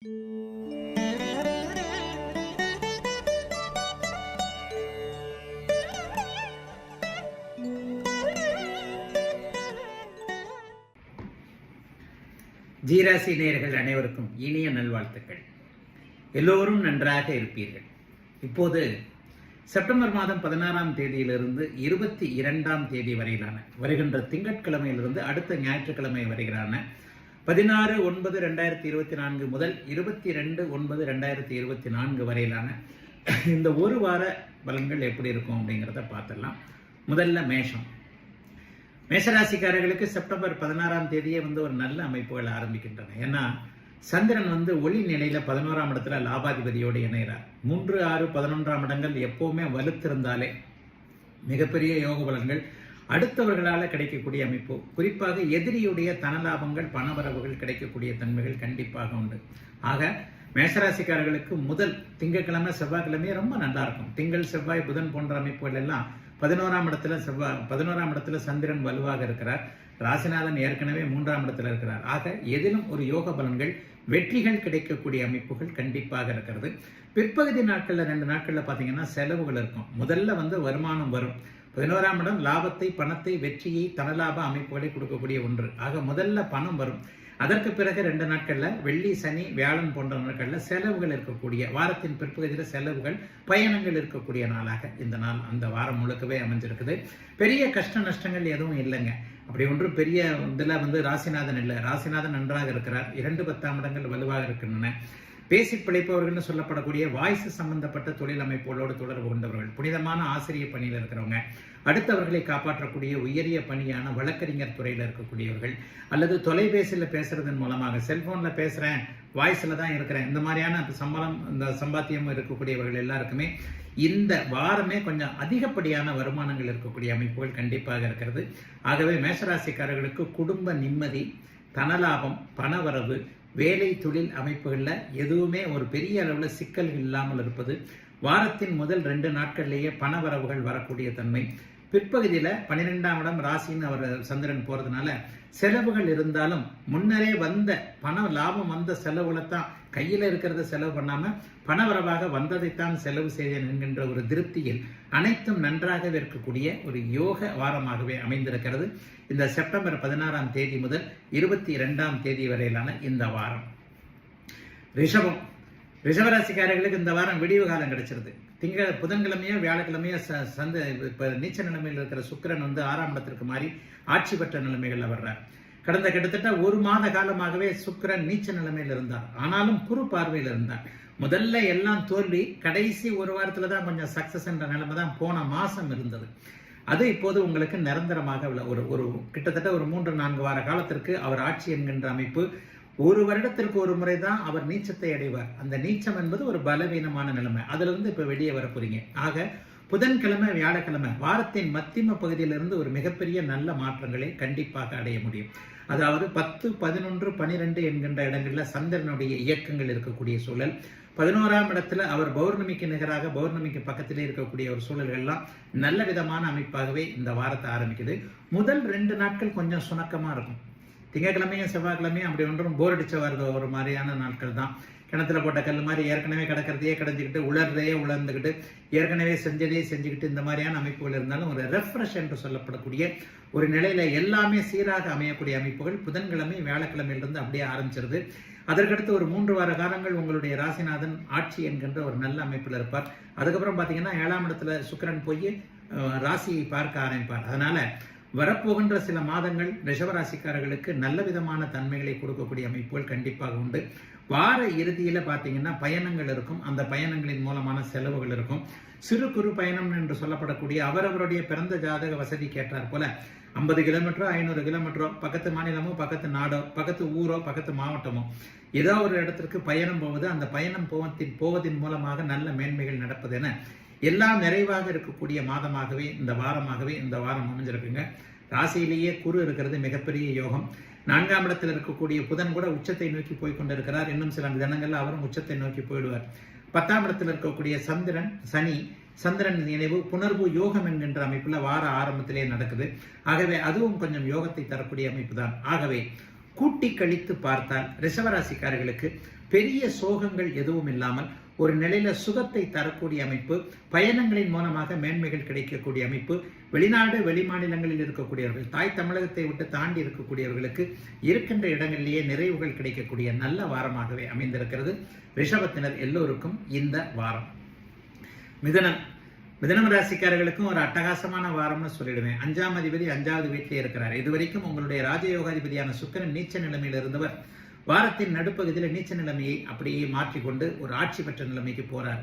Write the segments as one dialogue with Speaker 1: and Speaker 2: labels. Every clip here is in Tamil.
Speaker 1: ஜீராசி நேயர்கள் அனைவருக்கும் இனிய நல்வாழ்த்துக்கள். எல்லோரும் நன்றாக இருப்பீர்கள். இப்போது செப்டம்பர் மாதம் 16ஆம் தேதியிலிருந்து 22ஆம் தேதி வரையிலான வருகின்ற திங்கட்கிழமையிலிருந்து அடுத்த ஞாயிற்றுக்கிழமை வருகிறான 16/9/2024 முதல் 22/9/2024 வரையிலான இந்த ஒரு வார பலன்கள் எப்படி இருக்கும் அப்படிங்கிறத பார்த்துடலாம். முதல்ல மேஷராசிக்காரர்களுக்கு செப்டம்பர் 16ஆம் தேதியே ஒரு நல்ல அமைப்புகள் ஆரம்பிக்கின்றன. ஏன்னா சந்திரன் ஒளி நிலையில 11ஆம் இடத்துல லாபாதிபதியோடு இணைகிறார். 3, 6, 11ஆம் இடங்கள் எப்பவுமே வலுத்திருந்தாலே மிகப்பெரிய யோக பலன்கள் அடுத்தவர்களால் கிடைக்கக்கூடிய அமைப்பு, குறிப்பாக எதிரியுடைய தனலாபங்கள் பணவரவுகள் கிடைக்கக்கூடிய தன்மைகள் கண்டிப்பாக உண்டு. ஆக மேஷராசிக்காரர்களுக்கு முதல் திங்கட்கிழமை செவ்வாய்க்கிழமையே ரொம்ப நல்லா இருக்கும். திங்கள், செவ்வாய், புதன் போன்ற அமைப்புகள் எல்லாம் 11ஆம் இடத்துல சந்திரன் வலுவாக இருக்கிறார். ராசிநாதன் ஏற்கனவே 3ஆம் இடத்துல இருக்கிறார். ஆக எதிலும் ஒரு யோக பலன்கள் வெற்றிகள் கிடைக்கக்கூடிய அமைப்புகள் கண்டிப்பாக இருக்கிறது. பிற்பகுதி நாட்கள்ல 2 நாட்கள்ல பாத்தீங்கன்னா செலவுகள் இருக்கும். முதல்ல வருமானம் வரும். 11ஆம் இடம் லாபத்தை, பணத்தை, வெற்றியை, தனலாப அமைப்புகளை கொடுக்கக்கூடிய ஒன்று. ஆக முதல்ல பணம் வரும். அதற்கு பிறகு 2 நாட்கள்ல வெள்ளி, சனி, வியாழன் போன்ற நாட்கள்ல செலவுகள் இருக்கக்கூடிய, வாரத்தின் பிற்பகுதியில செலவுகள், பயணங்கள் இருக்கக்கூடிய நாளாக இந்த நாள் அந்த வாரம் முழுக்கவே அமைஞ்சிருக்குது. பெரிய கஷ்ட நஷ்டங்கள் எதுவும் இல்லைங்க. அப்படி ஒன்றும் பெரிய இதுல ராசிநாதன் இல்லை. ராசிநாதன் நன்றாக இருக்கிறார். 2, 10ஆம் இடங்கள் வலுவாக இருக்கின்றன. பேசிக் பிழைப்பவர்கள் சொல்லப்படக்கூடிய வாய்ஸ் சம்பந்தப்பட்ட தொழில் அமைப்புகளோடு தொடர்பு கொண்டவர்கள், புனிதமான ஆசிரியர் பணியில் இருக்கிறவங்க, அடுத்தவர்களை காப்பாற்றக்கூடிய உயரிய பணியான வழக்கறிஞர் துறையில் இருக்கக்கூடியவர்கள், அல்லது தொலைபேசியில் பேசுறதன் மூலமாக, செல்போன்ல பேசுறேன், வாய்ஸ்ல தான் இருக்கிறேன், இந்த மாதிரியான இந்த சம்பாத்தியம் இருக்கக்கூடியவர்கள் எல்லாருக்குமே இந்த வாரமே கொஞ்சம் அதிகப்படியான வருமானங்கள் இருக்கக்கூடிய அமைப்புகள் கண்டிப்பாக இருக்கிறது. ஆகவே மேஷராசிக்காரர்களுக்கு குடும்ப நிம்மதி, தனலாபம், பணவரவு, வேலை, தொழில் அமைப்புகள்ல எதுவுமே ஒரு பெரிய அளவுல சிக்கல்கள் இல்லாமல் இருப்பது, வாரத்தின் முதல் 2 நாட்கள்லேயே பணவரவுகள் வரக்கூடிய தன்மை, பிற்பகுதியில 12ஆம் இடம் ராசின்னு அவர் சந்திரன் போறதுனால செலவுகள் இருந்தாலும் முன்னரே வந்த பண லாபம் வந்த செலவுகளை தான் கையில இருக்கிறத செலவு பண்ணாம பணவரவாக வந்ததைத்தான் செலவு செய்தேன் என்கின்ற ஒரு திருப்தியில் அனைத்தும் நன்றாகவே இருக்கக்கூடிய ஒரு யோக வாரமாகவே அமைந்திருக்கிறது இந்த செப்டம்பர் 16ஆம் தேதி முதல் 22ஆம் தேதி வரையிலான இந்த வாரம். ரிஷபராசிக்காரர்களுக்கு இந்த வாரம் விடிவு காலம் கிடைச்சிருது. புதன்கிழமையோ வியாழக்கிழமையோ இப்ப நீச்ச நிலைமையில் இருக்கிற சுக்கிரன் 6ஆம் இடத்திற்கு மாறி ஆட்சி பெற்ற நிலைமைகள்ல வர்றார். கடந்த கிட்டத்தட்ட 1 மாத காலமாகவே சுக்கிரன் நீச்ச நிலைமையில் இருந்தார். ஆனாலும் குறு பார்வையில் இருந்தார். முதல்ல எல்லாம் தோல்வி, கடைசி 1 வாரத்துல தான் கொஞ்சம் சக்சஸ் என்ற நிலைமை தான் போன மாசம் இருந்தது. அது இப்போது உங்களுக்கு நிரந்தரமாக ஒரு கிட்டத்தட்ட ஒரு 3-4 வார காலத்திற்கு அவர் ஆட்சி என்கின்ற அமைப்பு. 1 வருடத்திற்கு ஒரு முறை தான் அவர் நீச்சத்தை அடைவார். அந்த நீச்சம் என்பது ஒரு பலவீனமான நிலைமை. அதுல இருந்து இப்ப வெளியே வர போறீங்க. ஆக புதன்கிழமை, வியாழக்கிழமை வாரத்தின் மத்தியம பகுதியிலிருந்து ஒரு மிகப்பெரிய நல்ல மாற்றங்களை கண்டிப்பாக அடைய முடியும். அதாவது 10, 11, 12 என்கின்ற இடங்கள்ல சந்திரனுடைய இயக்கங்கள் இருக்கக்கூடிய சூழல். 11ஆம் இடத்துல அவர் பௌர்ணமிக்கு நிகராக, பௌர்ணமிக்கு பக்கத்திலே இருக்கக்கூடிய ஒரு சூழல்கள் எல்லாம் நல்ல விதமான அமைப்பாகவே இந்த வாரத்தை ஆரம்பிக்குது. முதல் 2 நாட்கள் கொஞ்சம் சுணக்கமா இருக்கும். திங்கட்கிழமையும் செவ்வாய்க்கிழமையும் அப்படி ஒன்றும் போர் அடிச்ச வருது ஒரு மாதிரியான நாட்கள் தான். கிணத்துல போட்ட கல் மாதிரி ஏற்கனவே கிடக்கிறதையே கிடஞ்சிக்கிட்டு, உலர்ந்துக்கிட்டு, ஏற்கனவே செஞ்சதையே செஞ்சுக்கிட்டு, இந்த மாதிரியான அமைப்புகள் இருந்தாலும் ஒரு ரெஃப்ரெஷ் என்று சொல்லப்படக்கூடிய ஒரு நிலையில எல்லாமே சீராக அமையக்கூடிய அமைப்புகள் புதன்கிழமை, வியாழக்கிழமையிலிருந்து அப்படியே ஆரம்பிச்சிருது. அதற்கடுத்து ஒரு 3 வார காலங்கள் உங்களுடைய ராசிநாதன் ஆட்சி என்கின்ற ஒரு நல்ல அமைப்பில் இருப்பார். அதுக்கப்புறம் பாத்தீங்கன்னா 7ஆம் இடத்துல சுக்கிரன் போய் ராசியை பார்க்க ஆரம்பிப்பார். அதனால வரப்போகின்ற சில மாதங்கள் ரிஷபராசிக்காரர்களுக்கு நல்ல விதமான தன்மைகளை கொடுக்கக்கூடிய அமைப்புகள் கண்டிப்பாக உண்டு. வார இறுதியில பாத்தீங்கன்னா பயணங்கள் இருக்கும். அந்த பயணங்களின் மூலமான செலவுகள் இருக்கும். சிறு குறு பயணம் என்று சொல்லப்படக்கூடிய அவரவருடைய பிறந்த ஜாதக வசதி கேட்டார் போல 50 கிலோமீட்டரோ 500 கிலோமீட்டரோ, பக்கத்து மாநிலமோ, பக்கத்து நாடோ, பக்கத்து ஊரோ, பக்கத்து மாவட்டமோ, ஏதோ ஒரு இடத்திற்கு பயணம் போவது, அந்த பயணம் போவதின் மூலமாக நல்ல மேன்மைகள் நடப்பது என எல்லாம் நிறைவாக இருக்கக்கூடிய மாதமாகவே இந்த வாரம் அமைஞ்சிருக்குங்க. ராசியிலேயே குரு இருக்கிறது மிகப்பெரிய யோகம். 4ஆம் இடத்தில் இருக்கக்கூடிய புதன் கூட உச்சத்தை நோக்கி போய் கொண்டிருக்கிறார். இன்னும் சில தினங்கள்ல அவரும் உச்சத்தை நோக்கி போயிடுவார். 10ஆம் இடத்தில் இருக்கக்கூடிய சந்திரன் நினைவு புணர்வு யோகம் என்கின்ற அமைப்புல வார ஆரம்பத்திலே நடக்குது. ஆகவே அதுவும் கொஞ்சம் யோகத்தை தரக்கூடிய அமைப்பு தான். ஆகவே கூட்டி கழித்து பார்த்தால் ரிஷபராசிக்காரர்களுக்கு பெரிய சோகங்கள் எதுவும் இல்லாமல் ஒரு நிலையில சுகத்தை தரக்கூடிய அமைப்பு, பயணங்களின் மூலமாக மேன்மைகள் கிடைக்கக்கூடிய அமைப்பு, வெளிநாடு வெளிமாநிலங்களில் இருக்கக்கூடியவர்கள், தாய் தமிழகத்தை விட்டு தாண்டி இருக்கக்கூடியவர்களுக்கு இருக்கின்ற இடங்களிலேயே நிறைவுகள் கிடைக்கக்கூடிய நல்ல வாரமாகவே அமைந்திருக்கிறது ரிஷபத்தினர் எல்லோருக்கும் இந்த வாரம். மிதனம் ராசிக்காரர்களுக்கும் ஒரு அட்டகாசமான வாரம்னு சொல்லிடுவேன். 5ஆம் அதிபதி 5வது வீட்டிலே இருக்கிறார். இதுவரைக்கும் உங்களுடைய ராஜயோகாதிபதியான சுக்கிரன் நீச்ச நிலைமையில் இருந்தவர் வாரத்தின் நடுப்பகுதியில் நீச்ச நிலைமையை அப்படியே மாற்றிக்கொண்டு ஒரு ஆட்சி பெற்ற நிலைமைக்கு போறார்.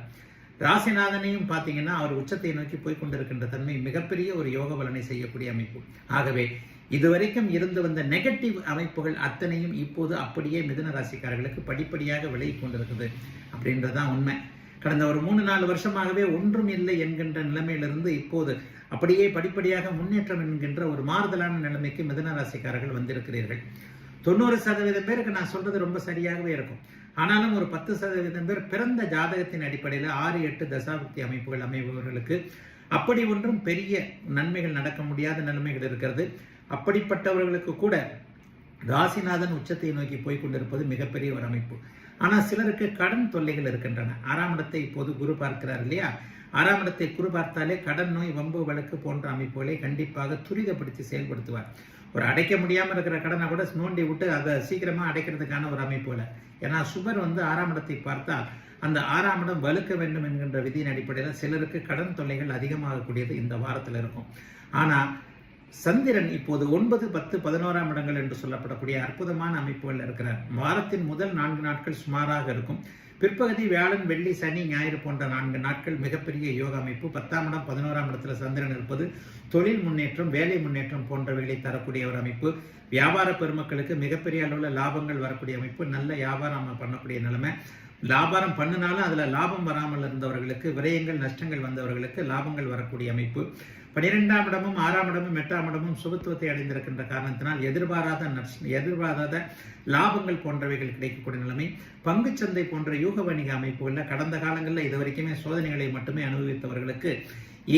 Speaker 1: ராசிநாதனையும் பார்த்தீங்கன்னா அவர் உச்சத்தை நோக்கி போய்கொண்டிருக்கின்ற தன்மை மிகப்பெரிய ஒரு யோக பலனை செய்யக்கூடிய அமைப்பு. ஆகவே இதுவரைக்கும் இருந்து வந்த நெகட்டிவ் அமைப்புகள் அத்தனையும் இப்போது அப்படியே மிதுன ராசிக்காரர்களுக்கு படிப்படியாக விலகி கொண்டிருக்குது அப்படின்றதுதான் உண்மை. கடந்த ஒரு 3-4 வருஷமாகவே ஒன்றும் இல்லை என்கின்ற நிலைமையிலிருந்து இப்போது அப்படியே படிப்படியாக முன்னேற்றம் என்கின்ற ஒரு மாறுதலான நிலைமைக்கு மிதுன ராசிக்காரர்கள் வந்திருக்கிறீர்கள். 90% பேருக்கு நான் சொல்றது ரொம்ப சரியாகவே இருக்கும். ஆனாலும் ஒரு 10% பேர் பிறந்த ஜாதகத்தின் அடிப்படையில் 6-8 தசாபுக்தி அமைப்புகள் அமைபவர்களுக்கு அப்படி ஒன்றும் பெரிய நன்மைகள் நடக்க முடியாத நிலைமைகள் இருக்கிறது. அப்படிப்பட்டவர்களுக்கு கூட ராசிநாதன் உச்சத்தை நோக்கி போய்கொண்டிருப்பது மிகப்பெரிய ஒரு அமைப்பு. ஆனால் சிலருக்கு கடன் தொல்லைகள் இருக்கின்றன. 6ஆம் இடத்தை இப்போது குரு பார்க்கிறார் இல்லையா? 6ஆம் இடத்தை குரு பார்த்தாலே கடன் நோய், வம்பு வழக்கு போன்ற அமைப்புகளை கண்டிப்பாக துரிதப்படுத்தி செயல்படுத்துவார். ஒரு அடைக்க முடியாமல் இருக்கிற கடனை கூட நோண்டி விட்டு அதை சீக்கிரமா அடைக்கிறதுக்கான ஒரு அமைப்பு இல்லை. ஏன்னா சுபர் 6ஆம் இடத்தை பார்த்தால் அந்த 6ஆம் இடம் வலுக்க வேண்டும் என்கின்ற விதியின் அடிப்படையில் சிலருக்கு கடன் தொல்லைகள் அதிகமாகக்கூடியது இந்த வாரத்தில் இருக்கும். ஆனா சந்திரன் இப்போது 9, 10, 11ஆம் இடங்கள் என்று சொல்லப்படக்கூடிய அற்புதமான அமைப்புகள் இருக்கிறார். வாரத்தின் முதல் 4 நாட்கள் சுமாராக இருக்கும். பிற்பகுதி வியாழன், வெள்ளி, சனி, ஞாயிறு போன்ற 4 நாட்கள் மிகப்பெரிய யோக அமைப்பு. 10ஆம் இடம் 11ஆம் இடத்துல சந்திரன் இருப்பது தொழில் முன்னேற்றம், வேலை முன்னேற்றம் போன்றவைகளை தரக்கூடிய ஒரு அமைப்பு. வியாபார பெருமக்களுக்கு மிகப்பெரிய அளவில் லாபங்கள் வரக்கூடிய அமைப்பு. நல்ல வியாபாரம் பண்ணக்கூடிய நிலைமை. லாபம் பண்ணினாலும் அதுல லாபம் வராமல் இருந்தவர்களுக்கு, விரயங்கள் நஷ்டங்கள் வந்தவர்களுக்கு லாபங்கள் வரக்கூடிய அமைப்பு. 12ஆம் இடமும் 6ஆம் இடமும் 8ஆம் இடமும் சுபத்துவத்தை அடைந்திருக்கின்ற காரணத்தினால் எதிர்பாராத லாபங்கள் போன்றவைகள் கிடைக்கக்கூடிய நிலைமை. பங்குச்சந்தை போன்ற யூக வணிக அமைப்புகளில் கடந்த காலங்களில் இதுவரைக்குமே சோதனைகளை மட்டுமே அனுபவித்தவர்களுக்கு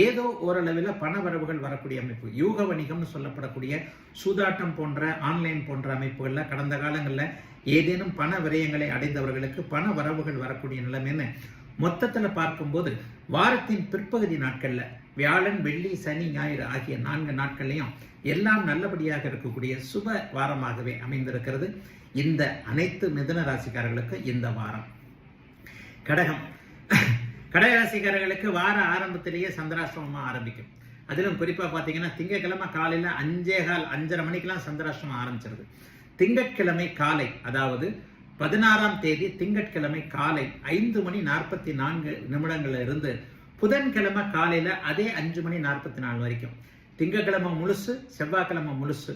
Speaker 1: ஏதோ ஓரளவில் பண வரவுகள் வரக்கூடிய அமைப்பு. யூக வணிகம்னு சொல்லப்படக்கூடிய சூதாட்டம் போன்ற ஆன்லைன் போன்ற அமைப்புகளில் கடந்த காலங்களில் ஏதேனும் பண விரயங்களை அடைந்தவர்களுக்கு பண வரவுகள் வரக்கூடிய நிலைமைன்னு மொத்தத்தில் பார்க்கும்போது வாரத்தின் பிற்பகுதி நாட்கள்ல வியாழன், வெள்ளி, சனி, ஞாயிறு ஆகிய 4 நாட்கள்லையும் எல்லாம் நல்லபடியாக இருக்கக்கூடிய சுப வாரமாகவே அமைந்திருக்கிறது இந்த அனைத்து மிதுன ராசிக்காரர்களுக்கு இந்த வாரம். கடகராசிக்காரர்களுக்கு வார ஆரம்பத்திலேயே சந்திராஷ்டமமா ஆரம்பிக்கும். அதிலும் குறிப்பா பாத்தீங்கன்னா திங்கட்கிழமை காலையில 5:15 மணிக்கெல்லாம் சந்திராஷ்டமம் ஆரம்பிச்சிருது. திங்கட்கிழமை காலை, அதாவது 16ஆம் தேதி திங்கட்கிழமை காலை 5:44 இருந்து புதன்கிழமை காலையில அதே 5:44 வரைக்கும், திங்கட்கிழமை முழுசு, செவ்வாய்க்கிழமை முழுசு,